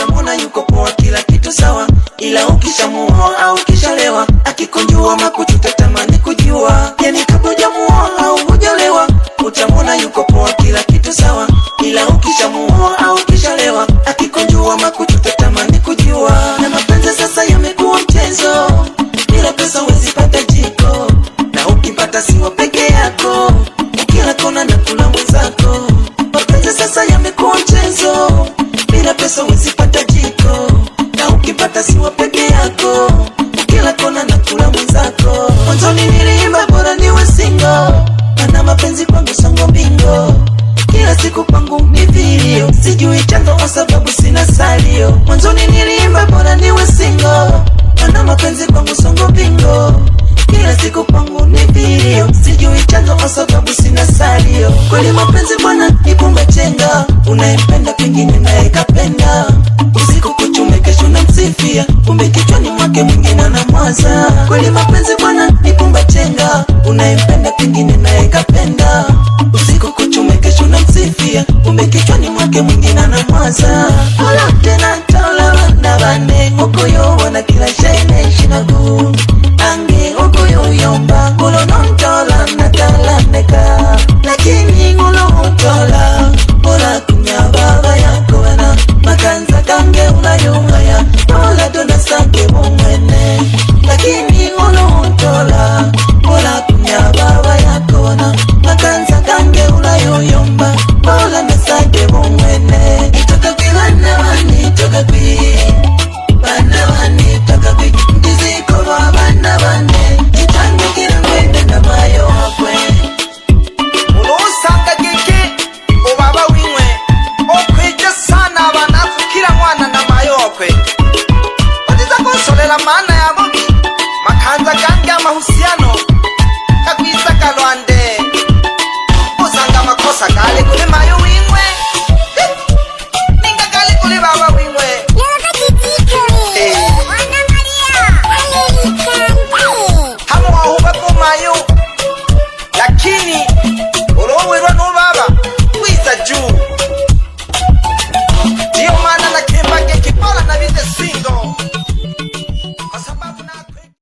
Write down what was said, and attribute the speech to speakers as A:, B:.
A: utamwona yuko poa, kila kitu sawa, ila ukishamuoa au ukishalewa, akikunjua makuchu utatamani kujua. Yani kabla hujamuoa au hujalewa, utamwona yuko poa, kila kitu sawa, ila ukishamuoa au ukishalewa, akikunjua makuchu utatamani kujua. Na mapenzi sasa yamekuwa mchezo, bila pesa huwezi pata jiko, na ukipata siwa peke yako, kila kona na kula mwenzako. Mapenzi sasa yamekuwa mchezo, bila pesa huwezi pata jiko, na ukipata siwa peke yako, kila kona na kula mwenzako. Mwanzoni niliimba bora niwe single, maana mapenzi kwangu songo bingo, kila siku kwangu ni vilio, sijui chanzo kwa sababu sina salio. Mwanzoni niliimba bora niwe single, maana mapenzi kwangu songo bingo, kila siku kwangu ni vilio, sijui chanzo kwa sababu sina salio. Kweli mapenzi bwana ni kumbe chenga, unayempenda pengine naye kapenda, usiku kuchume kesho na msifia, kumbe kichwani mwake mwingine anamwaza. Kweli mapenzi bwana ni kumbe chenga, unayempenda pengine naye kapenda, usiku kuchume kesho na msifia, kumbe kichwani mwake mwingine anamwaza. Ola tena tola banda bane, ngokoyo wana kila shene shinagu, ange ngokoyo yomba, ngolo nontola natala neka, lakini ngolo nontola, ola kunya baba yako wana, makanza kange unayumaya, ola dona sange mwene, lakini ngolo nontola, ola kunya baba yako wana, makanza kange unayuyomba, ola nasage mwene. Itoka kwi bana bani, toka kwi bana bani, toka kwi ndiziko wa bana bane, itangikira mwende na mayo wakwe.
B: Urusanga giki ubaba wimwe, okweja sana banafukira mwana na mayokwe, badiza konsolela maana ya bogi, makanza gange amahusiano